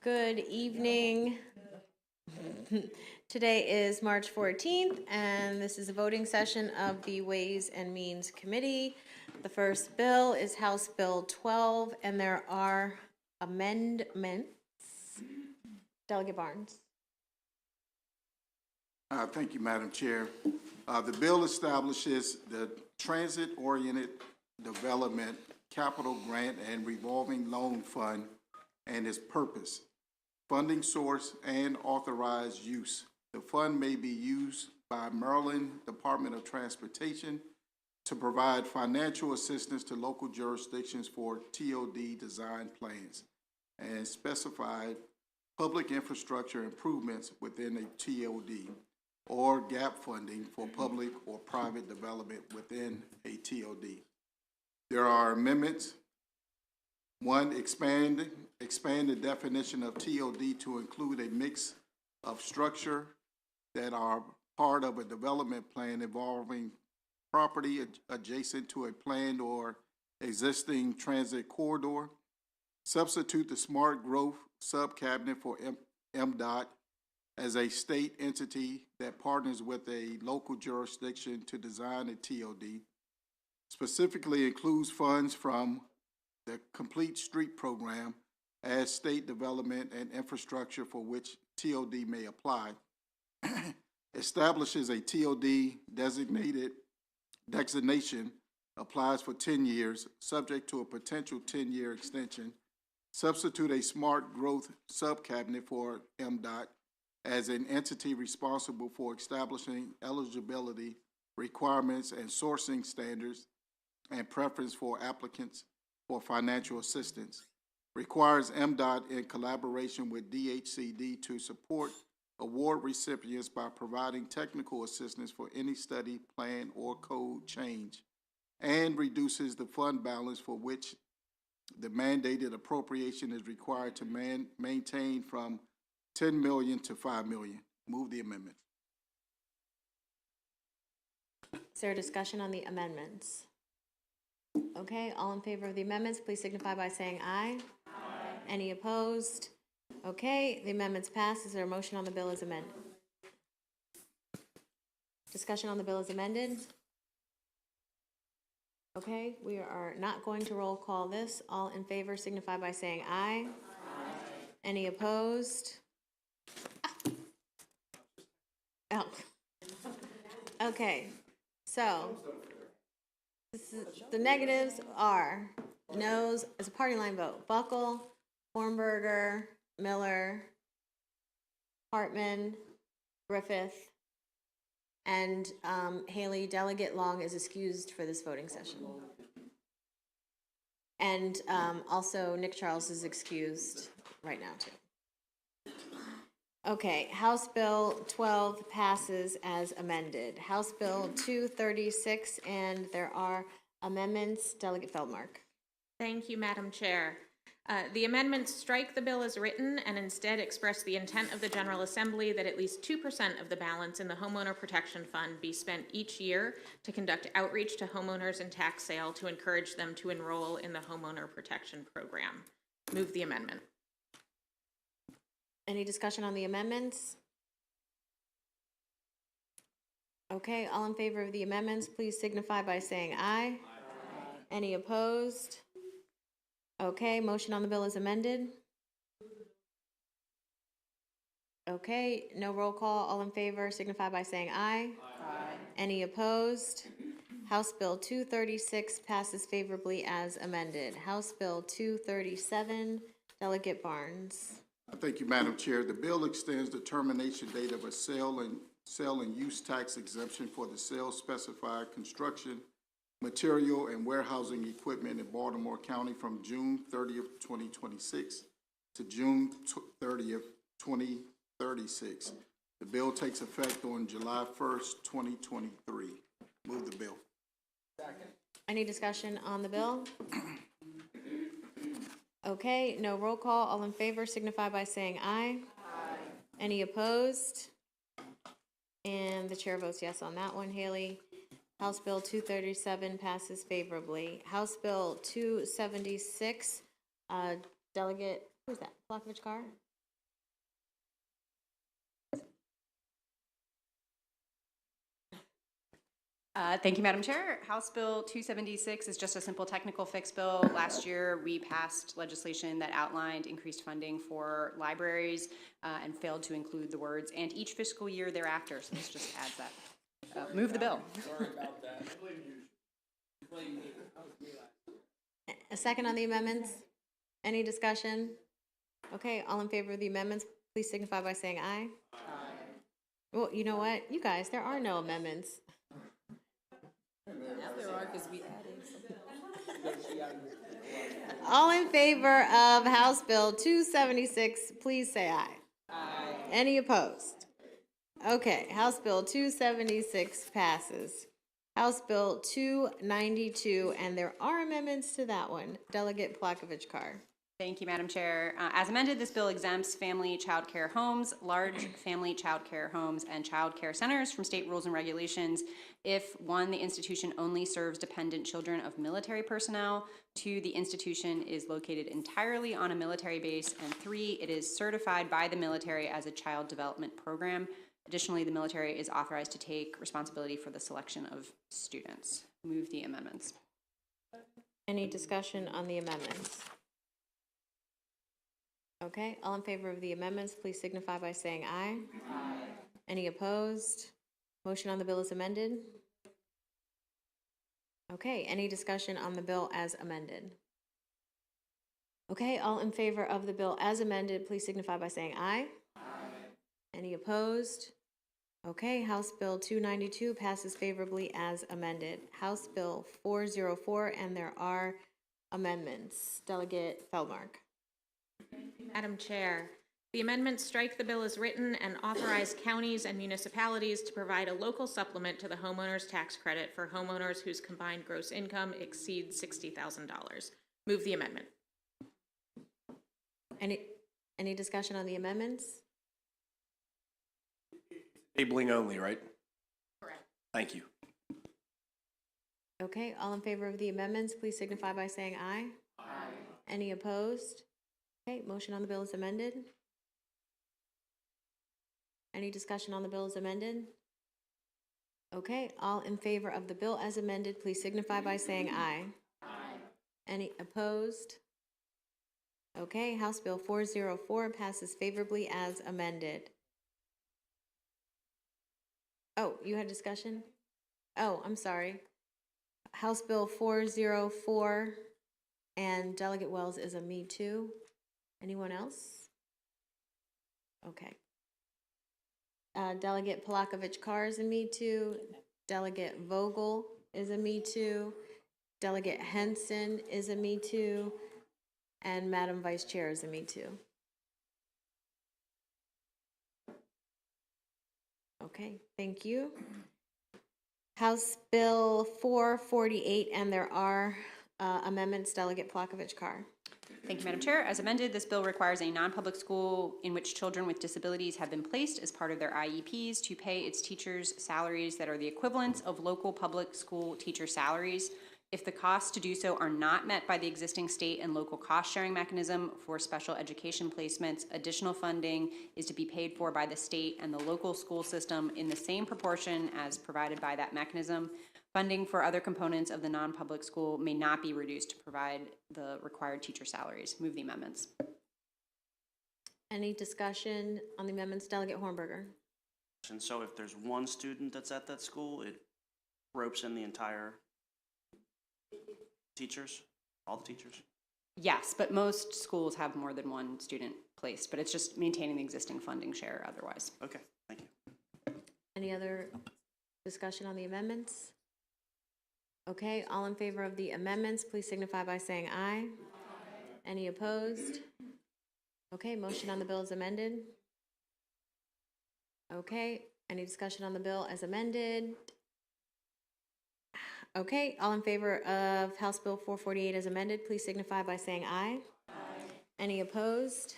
Good evening. Today is March 14th, and this is a voting session of the Ways and Means Committee. The first bill is House Bill 12, and there are amendments. Delegate Barnes. Thank you, Madam Chair. The bill establishes the Transit-Oriented Development Capital Grant and Revolving Loan Fund and its purpose, funding source, and authorized use. The fund may be used by Maryland Department of Transportation to provide financial assistance to local jurisdictions for TOD design plans and specified public infrastructure improvements within a TOD, or gap funding for public or private development within a TOD. There are amendments. One, expand the definition of TOD to include a mix of structure that are part of a development plan involving property adjacent to a planned or existing transit corridor. Substitute the smart growth sub-cabinet for MDOT as a state entity that partners with a local jurisdiction to design a TOD. Specifically includes funds from the Complete Street Program as state development and infrastructure for which TOD may apply. Establishes a TOD designation, applies for 10 years, subject to a potential 10-year extension. Substitute a smart growth sub-cabinet for MDOT as an entity responsible for establishing eligibility requirements and sourcing standards and preference for applicants for financial assistance. Requires MDOT in collaboration with DHCD to support award recipients by providing technical assistance for any study, plan, or code change, and reduces the fund balance for which the mandated appropriation is required to maintain from $10 million to $5 million. Move the amendment. Is there a discussion on the amendments? Okay, all in favor of the amendments, please signify by saying aye. Aye. Any opposed? Okay, the amendments pass. Is there a motion on the bill as amended? Discussion on the bill as amended? Okay, we are not going to roll call this. All in favor signify by saying aye. Aye. Any opposed? Oh. Okay, so the negatives are no's as a party line vote. Buckle, Hornberger, Miller, Hartman, Griffith, and Haley. Delegate Long is excused for this voting session. And also Nick Charles is excused right now too. Okay, House Bill 12 passes as amended. House Bill 236, and there are amendments. Delegate Feldmark. Thank you, Madam Chair. The amendments strike the bill as written and instead express the intent of the General Assembly that at least 2% of the balance in the Homeowner Protection Fund be spent each year to conduct outreach to homeowners and tax sale to encourage them to enroll in the Homeowner Protection Program. Move the amendment. Any discussion on the amendments? Okay, all in favor of the amendments, please signify by saying aye. Aye. Any opposed? Okay, motion on the bill is amended. Okay, no roll call. All in favor signify by saying aye. Aye. Any opposed? House Bill 236 passes favorably as amended. House Bill 237, Delegate Barnes. Thank you, Madam Chair. The bill extends the termination date of a sale and use tax exemption for the sale specified construction, material, and warehousing equipment in Baltimore County from June 30th, 2026 to June 30th, 2036. The bill takes effect on July 1st, 2023. Move the bill. Second. Any discussion on the bill? Okay, no roll call. All in favor signify by saying aye. Aye. Any opposed? And the chair votes yes on that one, Haley. House Bill 237 passes favorably. House Bill 276, Delegate, who's that? Plakovich Carr? Thank you, Madam Chair. House Bill 276 is just a simple technical fix bill. Last year, we passed legislation that outlined increased funding for libraries and failed to include the words "and each fiscal year thereafter." So this just adds that. Move the bill. Sorry about that. A second on the amendments? Any discussion? Okay, all in favor of the amendments, please signify by saying aye. Aye. Well, you know what? You guys, there are no amendments. All in favor of House Bill 276, please say aye. Aye. Any opposed? Okay, House Bill 276 passes. House Bill 292, and there are amendments to that one. Delegate Plakovich-Carr. Thank you, Madam Chair. As amended, this bill exempts family child care homes, large family child care homes, and child care centers from state rules and regulations if, one, the institution only serves dependent children of military personnel, two, the institution is located entirely on a military base, and three, it is certified by the military as a child development program. Additionally, the military is authorized to take responsibility for the selection of students. Move the amendments. Any discussion on the amendments? Okay, all in favor of the amendments, please signify by saying aye. Aye. Any opposed? Motion on the bill is amended. Okay, any discussion on the bill as amended? Okay, all in favor of the bill as amended, please signify by saying aye. Aye. Any opposed? Okay, House Bill 292 passes favorably as amended. House Bill 404, and there are amendments. Delegate Feldmark. Madam Chair, the amendments strike the bill as written and authorize counties and municipalities to provide a local supplement to the homeowner's tax credit for homeowners whose combined gross income exceeds $60,000. Move the amendment. Any discussion on the amendments? Tabling only, right? Correct. Thank you. Okay, all in favor of the amendments, please signify by saying aye. Aye. Any opposed? Okay, motion on the bill is amended. Any discussion on the bill as amended? Okay, all in favor of the bill as amended, please signify by saying aye. Aye. Any opposed? Okay, House Bill 404 passes favorably as amended. Oh, you had discussion? Oh, I'm sorry. House Bill 404 and Delegate Wells is a me too. Anyone else? Okay. Delegate Plakovich-Carr is a me too. Delegate Vogel is a me too. Delegate Henson is a me too. And Madam Vice Chair is a me too. Okay, thank you. House Bill 448, and there are amendments. Delegate Plakovich-Carr. Thank you, Madam Chair. As amended, this bill requires a non-public school in which children with disabilities have been placed as part of their IEPs to pay its teachers salaries that are the equivalents of local public school teacher salaries. If the costs to do so are not met by the existing state and local cost-sharing mechanism for special education placements, additional funding is to be paid for by the state and the local school system in the same proportion as provided by that mechanism. Funding for other components of the non-public school may not be reduced to provide the required teacher salaries. Move the amendments. Any discussion on the amendments? Delegate Hornberger. And so if there's one student that's at that school, it ropes in the entire teachers, all the teachers? Yes, but most schools have more than one student placed, but it's just maintaining the existing funding share otherwise. Okay, thank you. Any other discussion on the amendments? Okay, all in favor of the amendments, please signify by saying aye. Aye. Any opposed? Okay, motion on the bill is amended. Okay, any discussion on the bill as amended? Okay, all in favor of House Bill 448 as amended, please signify by saying aye. Aye. Any opposed?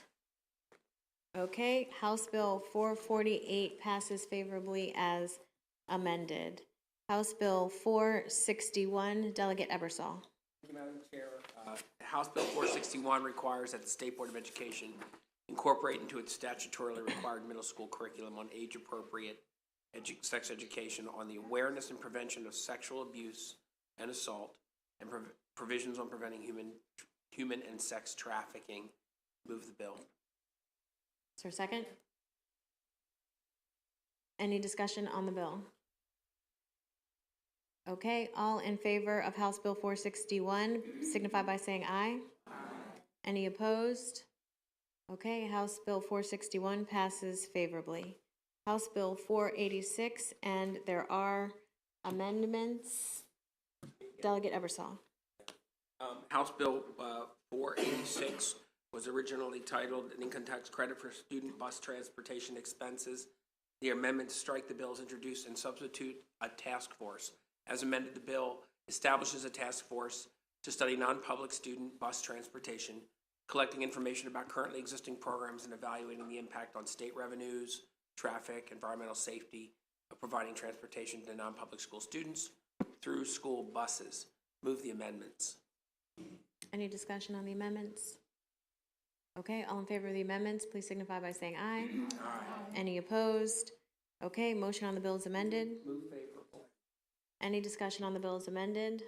Okay, House Bill 448 passes favorably as amended. House Bill 461, Delegate Ebersol. Thank you, Madam Chair. House Bill 461 requires that the State Board of Education incorporate into its statutorily required middle school curriculum on age-appropriate sex education on the awareness and prevention of sexual abuse and assault and provisions on preventing human and sex trafficking. Move the bill. Is there a second? Any discussion on the bill? Okay, all in favor of House Bill 461 signify by saying aye. Aye. Any opposed? Okay, House Bill 461 passes favorably. House Bill 486, and there are amendments. Delegate Ebersol. House Bill 486 was originally titled an income tax credit for student bus transportation expenses. The amendment to strike the bill is introduced and substitute a task force. As amended, the bill establishes a task force to study non-public student bus transportation, collecting information about currently existing programs and evaluating the impact on state revenues, traffic, environmental safety of providing transportation to non-public school students through school buses. Move the amendments. Any discussion on the amendments? Okay, all in favor of the amendments, please signify by saying aye. Aye. Any opposed? Okay, motion on the bill is amended. Move favorable. Any discussion on the bill as amended?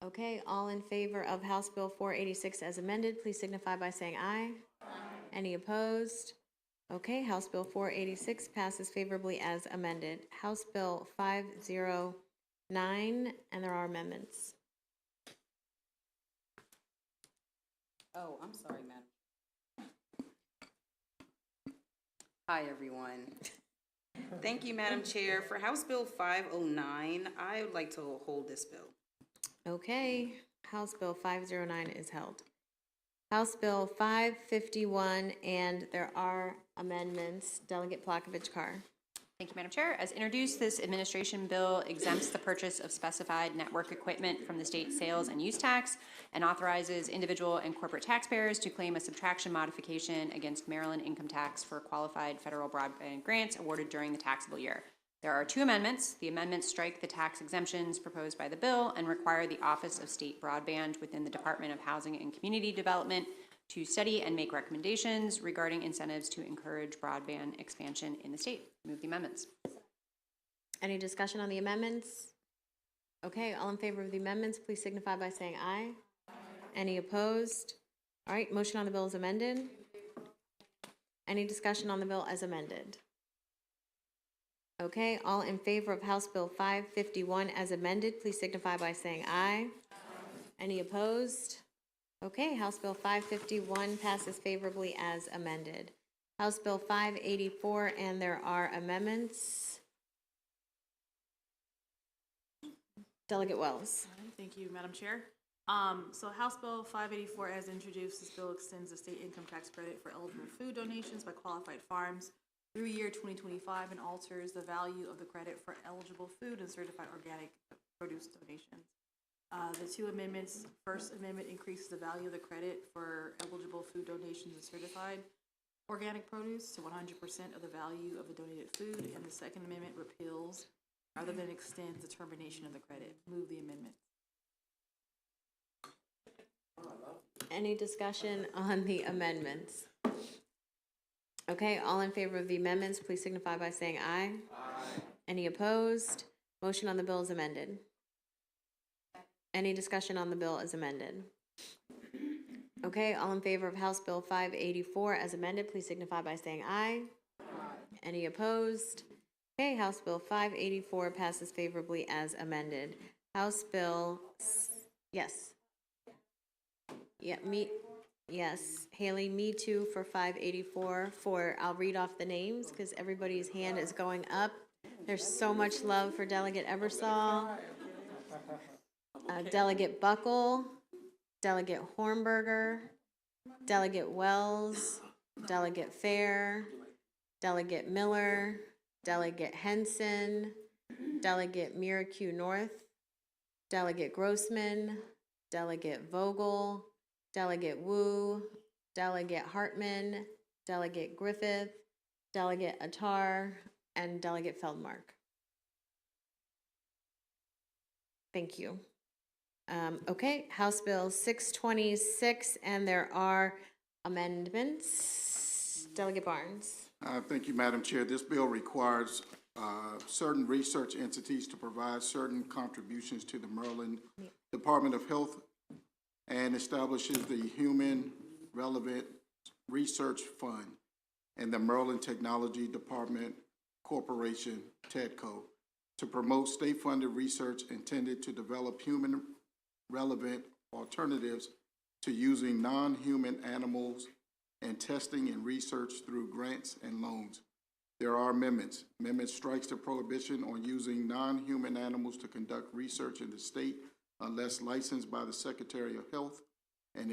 Okay, all in favor of House Bill 486 as amended, please signify by saying aye. Aye. Any opposed? Okay, House Bill 486 passes favorably as amended. House Bill 509, and there are amendments. Oh, I'm sorry, madam. Hi, everyone. Thank you, Madam Chair. For House Bill 509, I would like to hold this bill. Okay, House Bill 509 is held. House Bill 551, and there are amendments. Delegate Plakovich-Carr. Thank you, Madam Chair. As introduced, this administration bill exempts the purchase of specified network equipment from the state sales and use tax and authorizes individual and corporate taxpayers to claim a subtraction modification against Maryland income tax for qualified federal broadband grants awarded during the taxable year. There are two amendments. The amendments strike the tax exemptions proposed by the bill and require the Office of State Broadband within the Department of Housing and Community Development to study and make recommendations regarding incentives to encourage broadband expansion in the state. Move the amendments. Any discussion on the amendments? Okay, all in favor of the amendments, please signify by saying aye. Aye. Any opposed? All right, motion on the bill is amended. Any discussion on the bill as amended? Okay, all in favor of House Bill 551 as amended, please signify by saying aye. Aye. Any opposed? Okay, House Bill 551 passes favorably as amended. House Bill 584, and there are amendments. Delegate Wells. Thank you, Madam Chair. So House Bill 584, as introduced, this bill extends the state income tax credit for eligible food donations by qualified farms through year 2025 and alters the value of the credit for eligible food and certified organic produce donations. The two amendments, First Amendment increases the value of the credit for eligible food donations and certified organic produce to 100% of the value of the donated food, and the Second Amendment repeals rather than extends the termination of the credit. Move the amendment. Any discussion on the amendments? Okay, all in favor of the amendments, please signify by saying aye. Aye. Any opposed? Motion on the bill is amended. Any discussion on the bill as amended? Okay, all in favor of House Bill 584 as amended, please signify by saying aye. Aye. Any opposed? Okay, House Bill 584 passes favorably as amended. House Bill, yes. Yeah, yes, Haley, me too for 584. I'll read off the names because everybody's hand is going up. There's so much love for Delegate Ebersol. Delegate Buckle, Delegate Hornberger, Delegate Wells, Delegate Fair, Delegate Miller, Delegate Henson, Delegate Miracle North, Delegate Grossman, Delegate Vogel, Delegate Wu, Delegate Hartman, Delegate Griffith, Delegate Attar, and Delegate Feldmark. Thank you. Okay, House Bill 626, and there are amendments. Delegate Barnes. Thank you, Madam Chair. This bill requires certain research entities to provide certain contributions to the Maryland Department of Health and establishes the Human Relevant Research Fund and the Maryland Technology Department Corporation, TEDCO, to promote state-funded research intended to develop human relevant alternatives to using non-human animals and testing and research through grants and loans. There are amendments. Amendment strikes the prohibition on using non-human animals to conduct research in the state unless licensed by the Secretary of Health and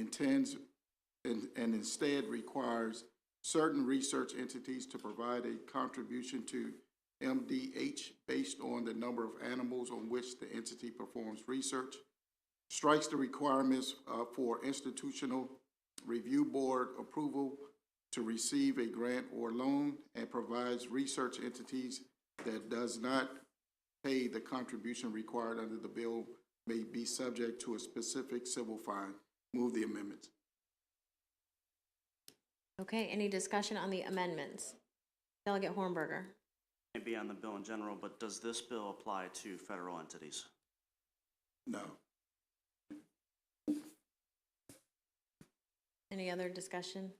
instead requires certain research entities to provide a contribution to MDH based on the number of animals on which the entity performs research, strikes the requirements for institutional review board approval to receive a grant or loan, and provides research entities that does not pay the contribution required under the bill may be subject to a specific civil fine. Move the amendments. Okay, any discussion on the amendments? Delegate Hornberger. May be on the bill in general, but does this bill apply to federal entities? No. Any other discussion?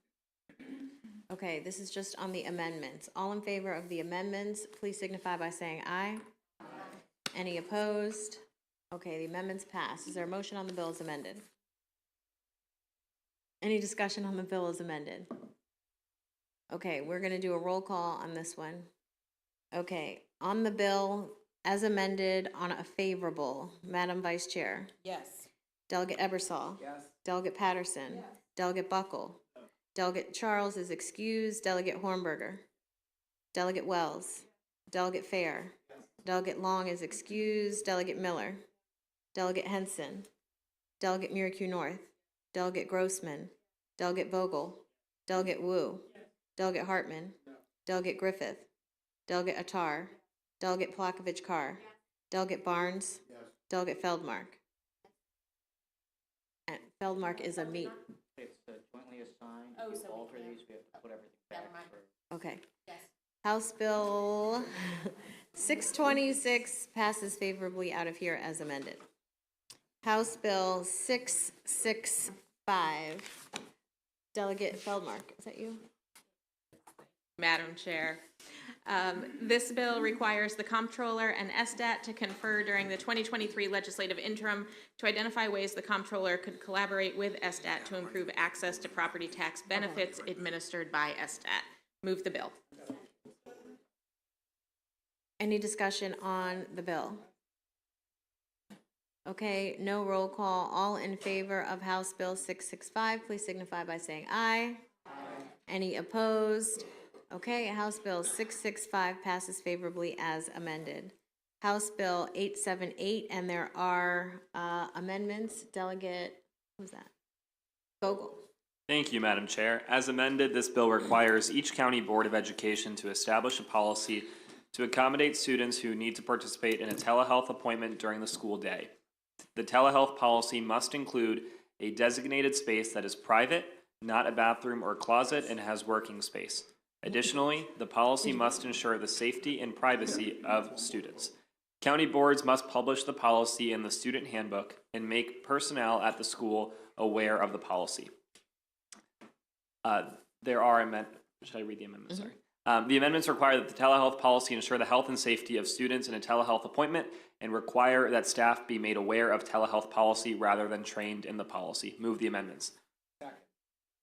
Okay, this is just on the amendments. All in favor of the amendments, please signify by saying aye. Aye. Any opposed? Okay, the amendments pass. Is there a motion on the bill as amended? Any discussion on the bill as amended? Okay, we're gonna do a roll call on this one. Okay, on the bill as amended on a favorable, Madam Vice Chair. Yes. Delegate Ebersol. Yes. Delegate Patterson. Yes. Delegate Buckle. Delegate Charles is excused. Delegate Hornberger. Delegate Wells. Delegate Fair. Yes. Delegate Long is excused. Delegate Miller. Delegate Henson. Delegate Miracle North. Delegate Grossman. Delegate Vogel. Delegate Wu. Yes. Delegate Hartman. No. Delegate Griffith. Delegate Attar. Delegate Plakovich Carr. Yes. Delegate Barnes. Yes. Delegate Feldmark. And Feldmark is a meet. It's jointly assigned. If you alter these, we have to put everything back. Okay. Yes. House Bill 626 passes favorably out of here as amended. House Bill 665. Delegate Feldmark, is that you? Madam Chair. This bill requires the Comptroller and SDAT to confer during the 2023 legislative interim to identify ways the Comptroller could collaborate with SDAT to improve access to property tax benefits administered by SDAT. Move the bill. Any discussion on the bill? Okay, no roll call. All in favor of House Bill 665, please signify by saying aye. Aye. Any opposed? Okay, House Bill 665 passes favorably as amended. House Bill 878, and there are amendments. Delegate, who's that? Vogel. Thank you, Madam Chair. As amended, this bill requires each county board of education to establish a policy to accommodate students who need to participate in a telehealth appointment during the school day. The telehealth policy must include a designated space that is private, not a bathroom or closet, and has working space. Additionally, the policy must ensure the safety and privacy of students. County boards must publish the policy in the student handbook and make personnel at the school aware of the policy. There are should I read the amendments? Sorry. The amendments require that the telehealth policy ensure the health and safety of students in a telehealth appointment and require that staff be made aware of telehealth policy rather than trained in the policy. Move the amendments.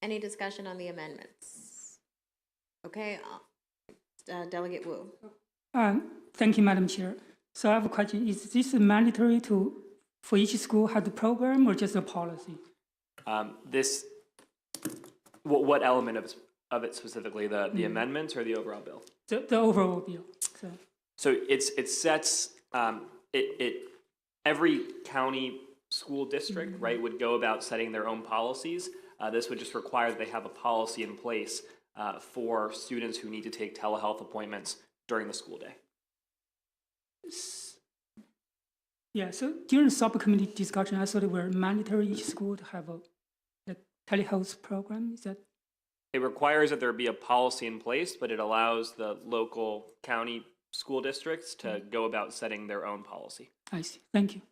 Any discussion on the amendments? Okay, Delegate Wu. Thank you, Madam Chair. So I have a question. Is this mandatory for each school have the program or just a policy? What element of it specifically? The amendments or the overall bill? The overall bill. So it sets every county school district, right, would go about setting their own policies. This would just require that they have a policy in place for students who need to take telehealth appointments during the school day. Yeah, so during the subcommittee discussion, I thought it were mandatory each school to have a telehealth program. Is that? it requires that there be a policy in place, but it allows the local county school districts to go about setting their own policy. I see. Thank you.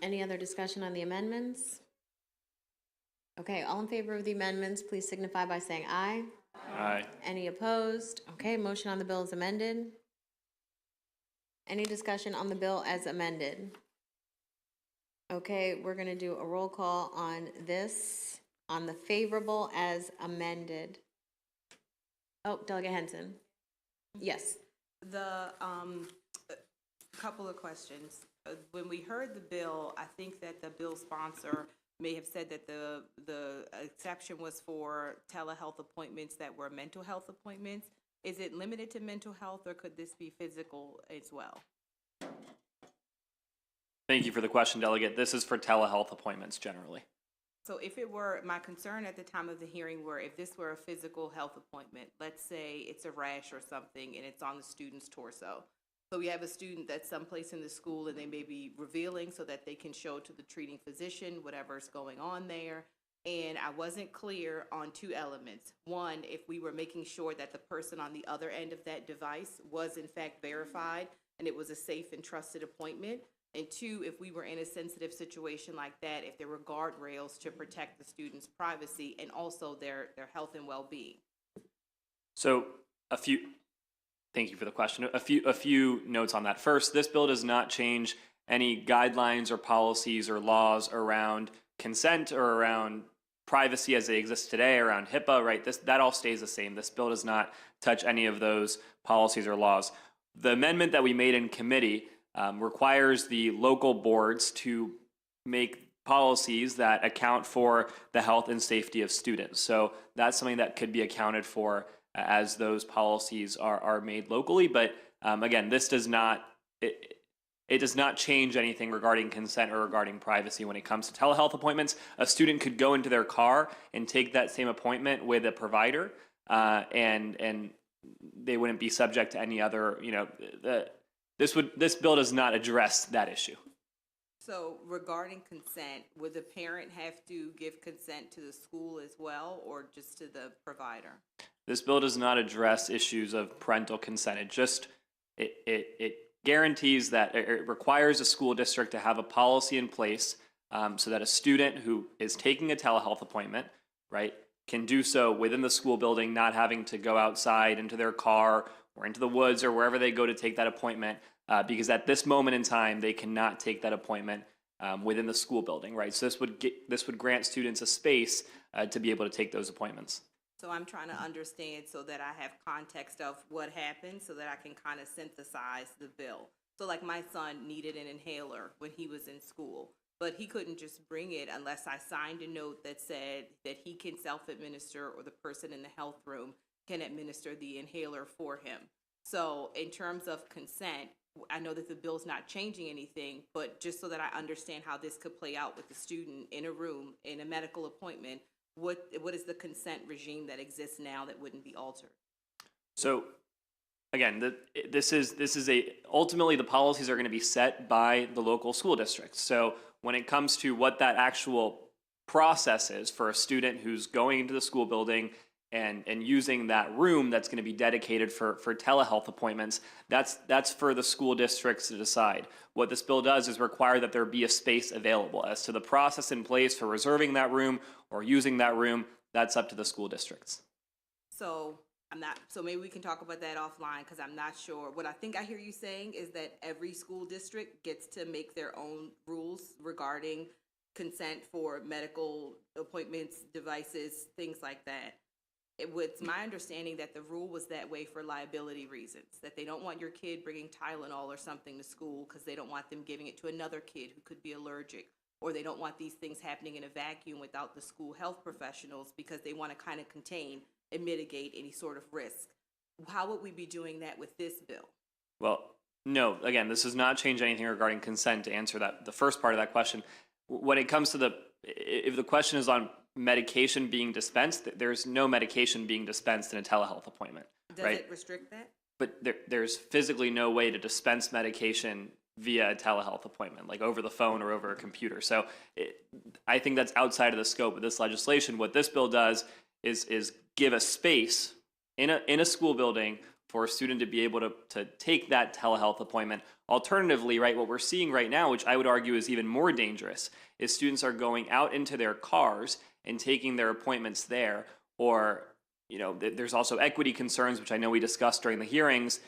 Any other discussion on the amendments? Okay, all in favor of the amendments, please signify by saying aye. Aye. Any opposed? Okay, motion on the bill is amended. Any discussion on the bill as amended? Okay, we're gonna do a roll call on this, on the favorable as amended. Oh, Delegate Henson. Yes. Couple of questions. When we heard the bill, I think that the bill sponsor may have said that the exception was for telehealth appointments that were mental health appointments. Is it limited to mental health, or could this be physical as well? Thank you for the question, Delegate. This is for telehealth appointments generally. So if it were, my concern at the time of the hearing were if this were a physical health appointment, let's say it's a rash or something and it's on the student's torso. So we have a student that's someplace in the school and they may be revealing so that they can show to the treating physician whatever's going on there. And I wasn't clear on two elements. One, if we were making sure that the person on the other end of that device was in fact verified and it was a safe and trusted appointment. And two, if we were in a sensitive situation like that, if there were guardrails to protect the student's privacy and also their health and well-being. So thank you for the question. A few notes on that. First, this bill does not change any guidelines or policies or laws around consent or around privacy as they exist today, around HIPAA, right? That all stays the same. This bill does not touch any of those policies or laws. The amendment that we made in committee requires the local boards to make policies that account for the health and safety of students. So that's something that could be accounted for as those policies are made locally. But again, this does not, it does not change anything regarding consent or regarding privacy when it comes to telehealth appointments. A student could go into their car and take that same appointment with a provider, and they wouldn't be subject to any other, this bill does not address that issue. So regarding consent, would the parent have to give consent to the school as well, or just to the provider? This bill does not address issues of parental consent. It guarantees that it requires a school district to have a policy in place so that a student who is taking a telehealth appointment, right, can do so within the school building, not having to go outside into their car or into the woods or wherever they go to take that appointment, because at this moment in time, they cannot take that appointment within the school building, right? So this would grant students a space to be able to take those appointments. So I'm trying to understand so that I have context of what happened so that I can kind of synthesize the bill. So like my son needed an inhaler when he was in school, but he couldn't just bring it unless I signed a note that said that he can self-administer or the person in the health room can administer the inhaler for him. So in terms of consent, I know that the bill's not changing anything, but just so that I understand how this could play out with the student in a room, in a medical appointment, what is the consent regime that exists now that wouldn't be altered? So again, ultimately the policies are going to be set by the local school district. So when it comes to what that actual process is for a student who's going into the school building and using that room that's going to be dedicated for telehealth appointments, that's for the school districts to decide. What this bill does is require that there be a space available. As to the process in place for reserving that room or using that room, that's up to the school districts. So maybe we can talk about that offline because I'm not sure. What I think I hear you saying is that every school district gets to make their own rules regarding consent for medical appointments, devices, things like that. It's my understanding that the rule was that way for liability reasons, that they don't want your kid bringing Tylenol or something to school because they don't want them giving it to another kid who could be allergic, or they don't want these things happening in a vacuum without the school health professionals because they want to kind of contain and mitigate any sort of risk. How would we be doing that with this bill? Well, no, again, this does not change anything regarding consent to answer the first part of that question. When it comes to if the question is on medication being dispensed, there's no medication being dispensed in a telehealth appointment. Does right? it restrict that? But there's physically no way to dispense medication via a telehealth appointment, like over the phone or over a computer. So I think that's outside of the scope of this legislation. What this bill does is give a space in a school building for a student to be able to take that telehealth appointment. Alternatively, right, what we're seeing right now, which I would argue is even more dangerous, is students are going out into their cars and taking their appointments there. Or, you know, there's also equity concerns, which I know we discussed during the hearings,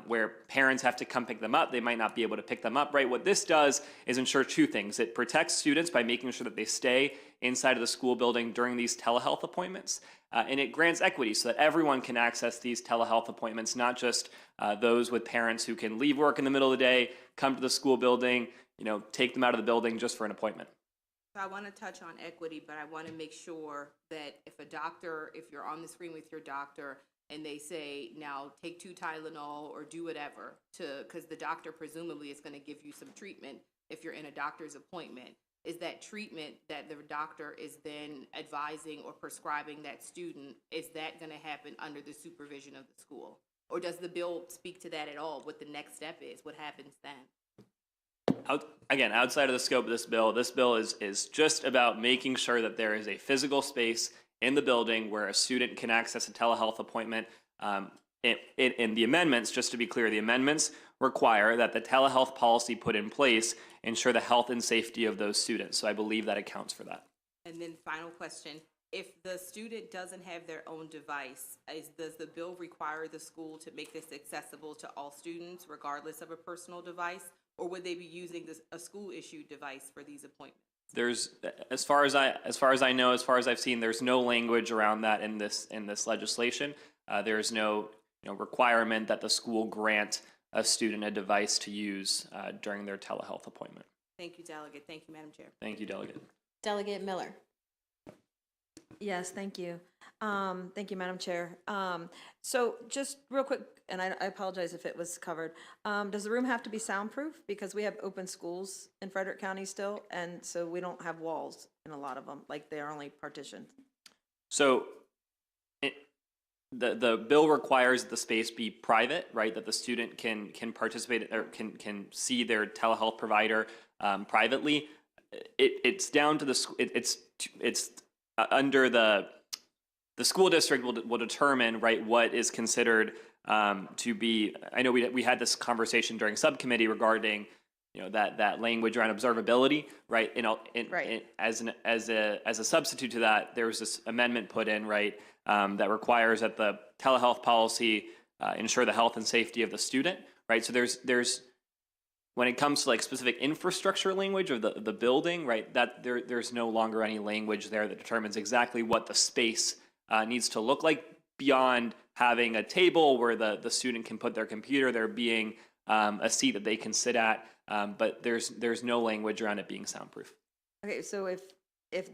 where parents have to come pick them up. They might not be able to pick them up, right? What this does is ensure two things. It protects students by making sure that they stay inside of the school building during these telehealth appointments. And it grants equity so that everyone can access these telehealth appointments, not just those with parents who can leave work in the middle of the day, come to the school building, you know, take them out of the building just for an appointment. So I want to touch on equity, but I want to make sure that if you're on the screen with your doctor and they say, now take 2 Tylenol or do whatever because the doctor presumably is going to give you some treatment if you're in a doctor's appointment, is that treatment that the doctor is then advising or prescribing that student, is that going to happen under the supervision of the school? Or does the bill speak to that at all, what the next step is, what happens then? Again, outside of the scope of this bill is just about making sure that there is a physical space in the building where a student can access a telehealth appointment. In the amendments, just to be clear, the amendments require that the telehealth policy put in place ensure the health and safety of those students. So I believe that accounts for that. And then final question, if the student doesn't have their own device, does the bill require the school to make this accessible to all students regardless of a personal device? Or would they be using a school-issued device for these appointments? There's, as far as I know, as far as I've seen, there's no language around that in this legislation. There's no requirement that the school grant a student a device to use during their telehealth appointment. Thank you, Delegate. Thank you, Madam Chair. Thank you, Delegate. Delegate Miller. Yes, thank you. Thank you, Madam Chair. So just real quick, and I apologize if it was covered. Does the room have to be soundproof? Because we have open schools in Frederick County still, and so we don't have walls in a lot of them, like they are only partitioned. So the bill requires the space be private, right? That the student can participate or can see their telehealth provider privately. It's down to it's under the school district will determine, right, what is considered to be. I know we had this conversation during subcommittee regarding, you know, that language around observability, right? As a substitute to that, there was this amendment put in, right, that requires that the telehealth policy ensure the health and safety of the student, right? So there's when it comes to like specific infrastructure language of the building, right, that there's no longer any language there that determines exactly what the space needs to look like beyond having a table where the student can put their computer, there being a seat that they can sit at, but there's no language around it being soundproof. Okay, so if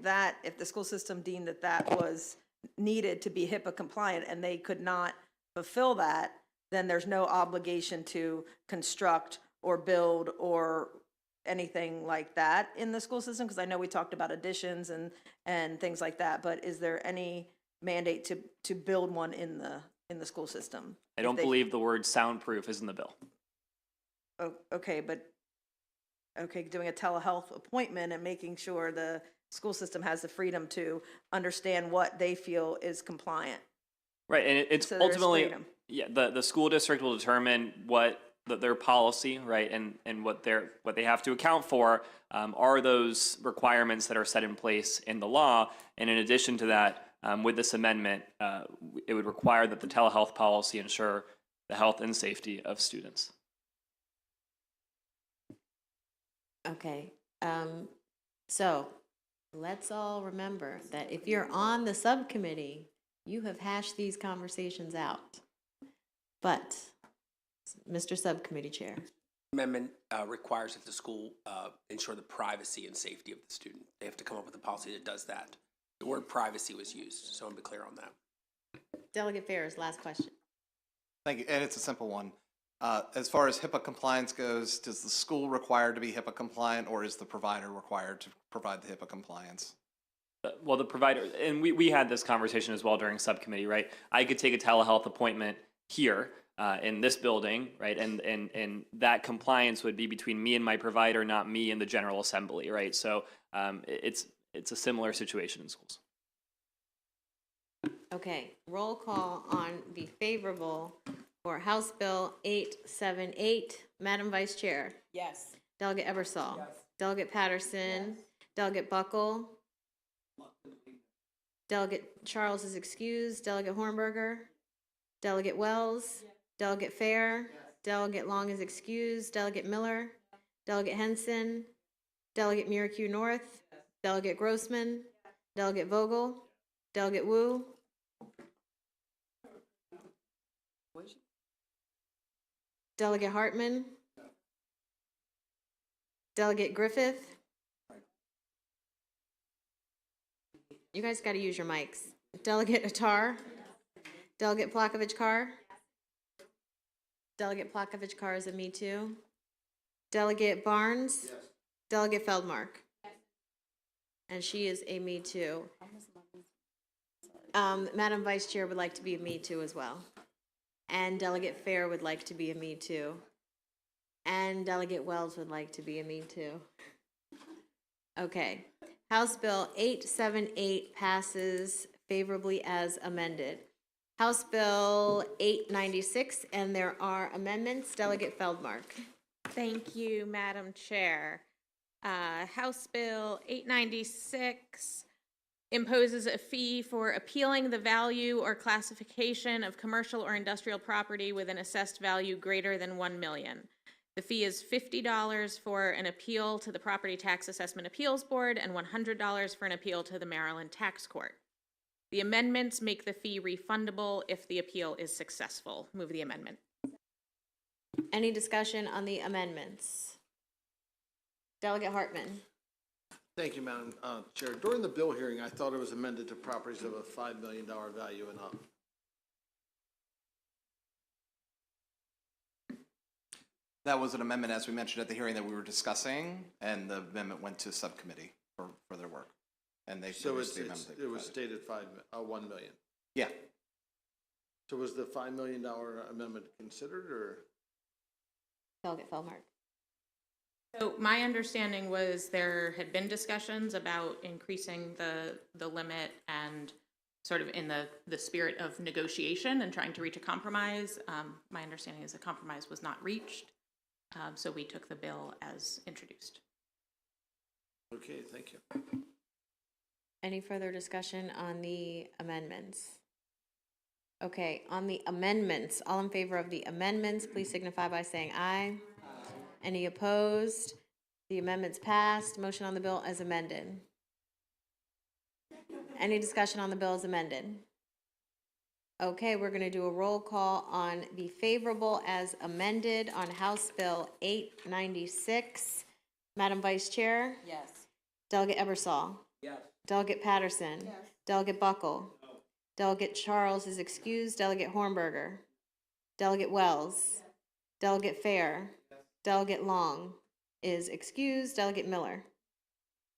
the school system deemed that was needed to be HIPAA compliant and they could not fulfill that, then there's no obligation to construct or build or anything like that in the school system? Because I know we talked about additions and things like that, but is there any mandate to build one in the school system? I don't believe the word soundproof is in the bill. Okay, doing a telehealth appointment and making sure the school system has the freedom to understand what they feel is compliant. Right, and it's So ultimately, yeah, the school district will determine what their policy, right, and what they have to account for are those requirements that are set in place in the law. And in addition to that, with this amendment, it would require that the telehealth policy ensure the health and safety of students. Okay, so let's all remember that if you're on the subcommittee, you have hashed these conversations out. But, Mr. Subcommittee Chair. Amendment requires that the school ensure the privacy and safety of the student. They have to come up with a policy that does that. The word privacy was used, so I'm be clear on that. Delegate Ferris, last question. Thank you, and it's a simple one. As far as HIPAA compliance goes, does the school require to be HIPAA compliant, or is the provider required to provide the HIPAA compliance? Well, the provider, and we had this conversation as well during subcommittee, right? I could take a telehealth appointment here in this building, right? And that compliance would be between me and my provider, not me and the General Assembly, right? So it's a similar situation in schools. Okay, roll call on the favorable for House Bill 878. Madam Vice Chair. Yes. Delegate Ebersol. Delegate Patterson. Delegate Buckle. Delegate Charles is excused. Delegate Hornberger. Delegate Wells. Delegate Fair. Delegate Long is excused. Delegate Miller. Delegate Henson. Delegate Miracle North. Delegate Grossman. Delegate Vogel. Delegate Wu. Delegate Hartman. Delegate Griffith. You guys got to use your mics. Delegate Attar. Delegate Plakovich Carr. Delegate Plakovich Carr is a me too. Delegate Barnes. Delegate Feldmark. And she is a me too. Madam Vice Chair would like to be a me too as well. And Delegate Fair would like to be a me too. And Delegate Wells would like to be a me too. Okay. House Bill 878 passes favorably as amended. House Bill 896, and there are amendments. Delegate Feldmark. Thank you, Madam Chair. House Bill 896 imposes a fee for appealing the value or classification of commercial or industrial property with an assessed value greater than $1 million. The fee is $50 for an appeal to the Property Tax Assessment Appeals Board and $100 for an appeal to the Maryland Tax Court. The amendments make the fee refundable if the appeal is successful. Move the amendment. Any discussion on the amendments? Delegate Hartman. Thank you, Madam Chair. During the bill hearing, I thought it was amended to properties of a $5 million value and up. That was an amendment, as we mentioned at the hearing, that we were discussing, and the amendment went to subcommittee for their work. And they So produced the amendment they it was provided. stated $1 million. Yeah. So was the $5 million amendment considered, or? Delegate Feldmark. So my understanding was there had been discussions about increasing the limit and sort of in the spirit of negotiation and trying to reach a compromise. My understanding is a compromise was not reached, so we took the bill as introduced. Okay, thank you. Any further discussion on the amendments? Okay, on the amendments, all in favor of the amendments, please signify by saying aye. Any opposed? The amendments passed. Motion on the bill as amended. Any discussion on the bill as amended? Okay, we're going to do a roll call on the favorable as amended on House Bill 896. Madam Vice Chair? Yes. Delegate Ebersol? Yes. Delegate Patterson? Yes. Delegate Buckle? No. Delegate Charles is excused. Delegate Hornberger? Delegate Wells? Delegate Fair? Yes. Delegate Long is excused. Delegate Miller?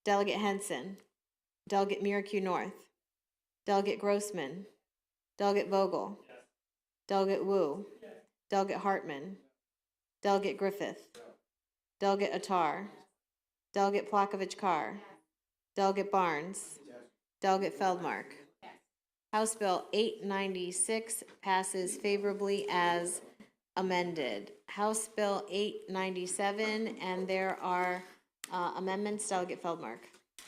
Delegate Henson? Delegate Miracle North? Delegate Grossman? Delegate Vogel? Yes. Delegate Wu? Yes. Delegate Hartman? Delegate Griffith? Yes. Delegate Attar? Delegate Plakovich Carr? Yes. Delegate Barnes? Yes. Delegate Feldmark? Yes. House Bill 896 passes favorably as amended. House Bill 897, and there are amendments. Delegate Feldmark.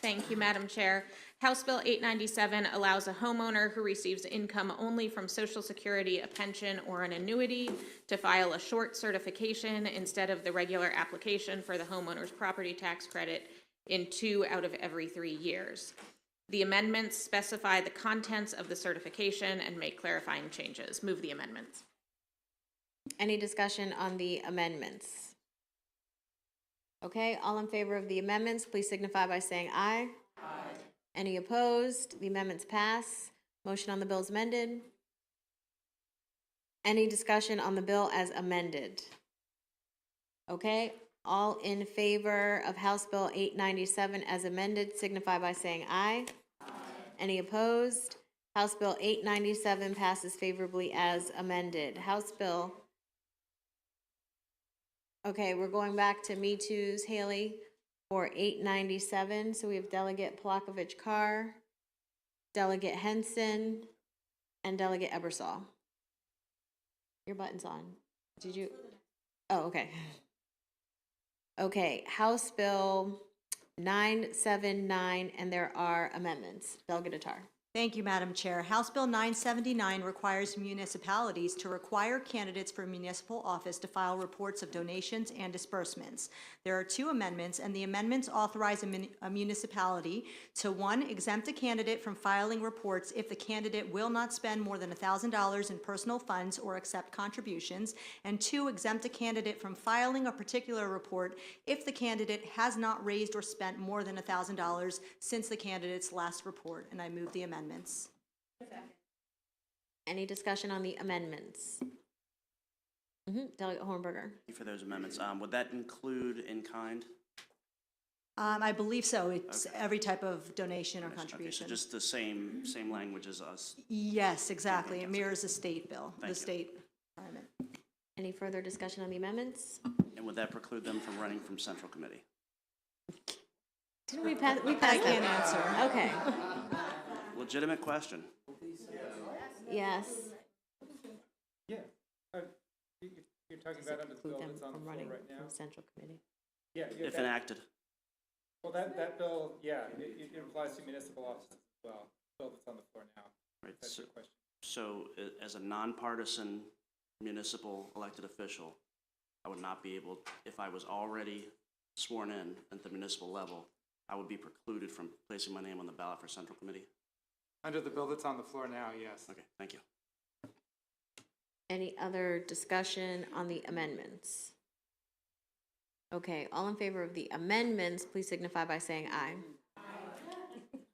Thank you, Madam Chair. House Bill 897 allows a homeowner who receives income only from Social Security, a pension, or an annuity to file a short certification instead of the regular application for the homeowner's property tax credit in 2 out of every 3 years. The amendments specify the contents of the certification and make clarifying changes. Move the amendments. Any discussion on the amendments? Okay, all in favor of the amendments, please signify by saying aye. Aye. Any opposed? The amendments pass. Motion on the bill is amended. Any discussion on the bill as amended? Okay, all in favor of House Bill 897 as amended, signify by saying aye. Aye. Any opposed? House Bill 897 passes favorably as amended. House Bill. Okay, we're going back to Me Too's, Haley, for 897. So we have Delegate Plakovich Carr, Delegate Henson, and Delegate Ebersol. Your button's on. Did you? Oh, okay. Okay, House Bill 979, and there are amendments. Delegate Attar. Thank you, Madam Chair. House Bill 979 requires municipalities to require candidates for municipal office to file reports of donations and disbursements. There are two amendments, and the amendments authorize a municipality to, one, exempt a candidate from filing reports if the candidate will not spend more than $1,000 in personal funds or accept contributions, and two, exempt a candidate from filing a particular report if the candidate has not raised or spent more than $1,000 since the candidate's last report. And I move the amendments. Any discussion on the amendments? Delegate Hornberger. Thank you for those amendments. Would that include in kind? I believe so. It's every type of donation or Okay, contribution. so just the same language as us. Yes, exactly. It mirrors the state bill, Thank the you. state requirement. Any further discussion on the amendments? And would that preclude them from running from Central Committee? Didn't we pass? We I passed can't that. answer. Okay. Legitimate question. Yes. Yeah, you're talking about under the Preclude bill them that's on the from floor running right now? from Central Committee. Yeah, If enacted. well, that bill, yeah, it applies to municipal offices as well, the bill that's on the floor now. Right. That's So, your question. as a nonpartisan municipal elected official, I would not be able, if I was already sworn in at the municipal level, I would be precluded from placing my name on the ballot for Central Committee? Under the bill that's on the floor now, yes. Okay, thank you. Any other discussion on the amendments? Okay, all in favor of the amendments, please signify by saying aye.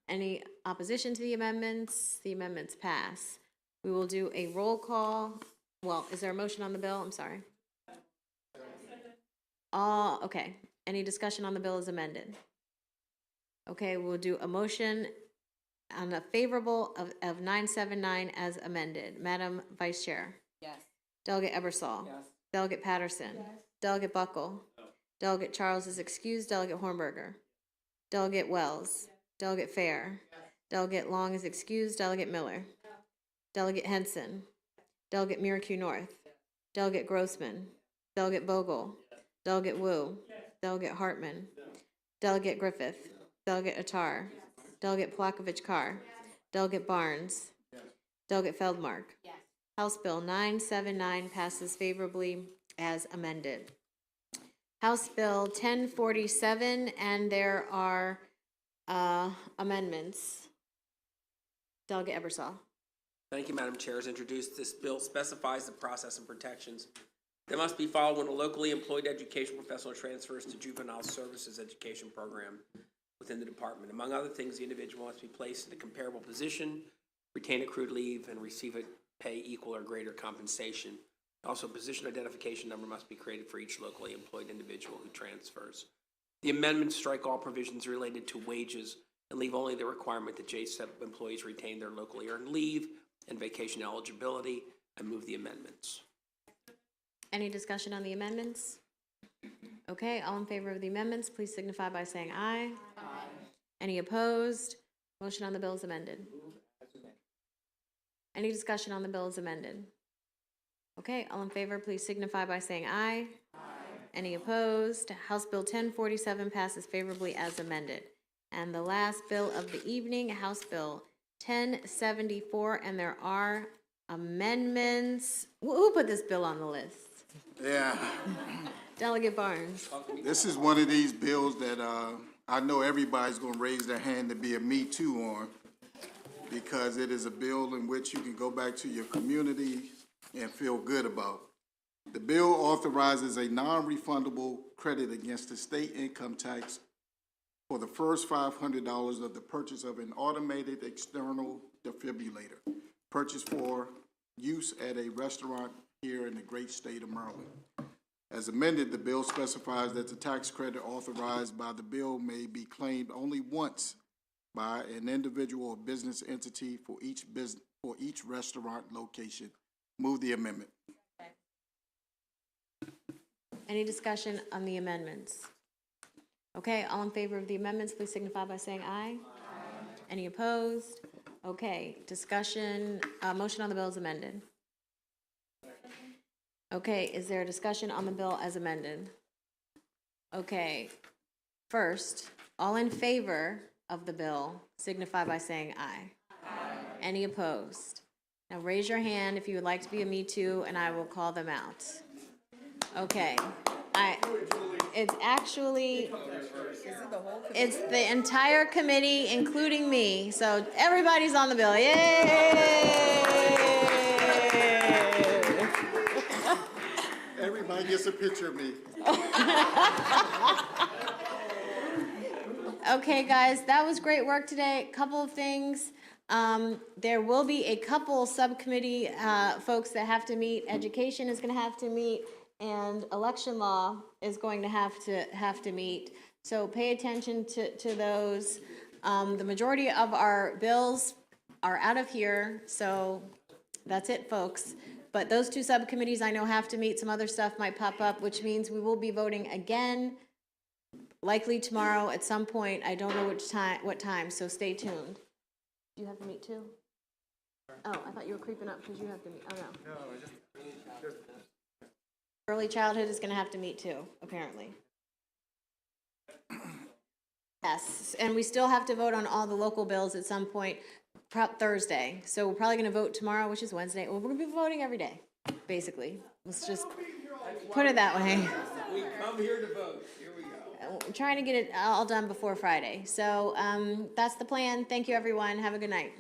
Any opposition to the amendments? The amendments pass. We will do a roll call. Well, is there a motion on the bill? I'm sorry. Okay. Any discussion on the bill as amended? Okay, we'll do a motion on the favorable of 979 as amended. Madam Vice Chair. Yes. Delegate Ebersol. Yes. Delegate Patterson. Delegate Buckle. Delegate Charles is excused. Delegate Hornberger. Delegate Wells. Delegate Fair. Delegate Long is excused. Delegate Miller. Delegate Henson. Delegate Miracle North. Delegate Grossman. Delegate Bogle. Delegate Wu. Delegate Hartman. Delegate Griffith. Delegate Attar. Delegate Plakovich-Carr. Delegate Barnes. Delegate Feldmark. House Bill 979 passes favorably as amended. House Bill 1047, and there are amendments. Delegate Ebersol. Thank you, Madam Chair. As introduced, this bill specifies the process and protections that must be followed when a locally employed education professional transfers to juvenile services education program within the department. Among other things, the individual must be placed in a comparable position, retain accrued leave, and receive a pay equal or greater compensation. Also, a position identification number must be created for each locally employed individual who transfers. The amendments strike all provisions related to wages and leave only the requirement that JSEP employees retain their locally earned leave and vacation eligibility. I move the amendments. Any discussion on the amendments? Okay, all in favor of the amendments, please signify by saying aye. Aye. Any opposed? Motion on the bill is amended. Any discussion on the bill is amended? Okay, all in favor, please signify by saying aye. Aye. Any opposed? House Bill 1047 passes favorably as amended. And the last bill of the evening, House Bill 1074, and there are amendments. Who put this bill on the list? Yeah. Delegate Barnes. This is one of these bills that I know everybody's going to raise their hand to be a Me Too on, because it is a bill in which you can go back to your community and feel good about. The bill authorizes a non-refundable credit against the state income tax for the first $500 of the purchase of an automated external defibrillator, purchased for use at a restaurant here in the great state of Maryland. As amended, the bill specifies that the tax credit authorized by the bill may be claimed only once by an individual or business entity for each restaurant location. Move the amendment. Any discussion on the amendments? Okay, all in favor of the amendments, please signify by saying aye. Aye. Any opposed? Okay, discussion, motion on the bill as amended. Okay, is there a discussion on the bill as amended? Okay, first, all in favor of the bill signify by saying aye. Aye. Any opposed? Now raise your hand if you would like to be a Me Too, and I will call them out. Okay, it's actually, it's the entire committee, including me, so everybody's on the bill, yay! Everybody gets a picture of me. Okay, guys, that was great work today. Couple of things. There will be a couple subcommittee folks that have to meet. Education is going to have to meet, and election law is going to have to meet. So pay attention to those. The majority of our bills are out of here, so that's it, folks. But those two subcommittees I know have to meet. Some other stuff might pop up, which means we will be voting again, likely tomorrow at some point. I don't know what time, so stay tuned. Do you have to meet too? Oh, I thought you were creeping up because you have to meet. Oh, no. No, Early childhood is going to have to meet too, apparently. Yes, and we still have to vote on all the local bills at some point, Thursday. So we're probably going to vote tomorrow, which is Wednesday. Well, we're going to be voting every day, basically. Let's just put it that way. We come here to vote. Here we go. We're trying to get it all done before Friday. So that's the plan. Thank you, everyone. Have a good night.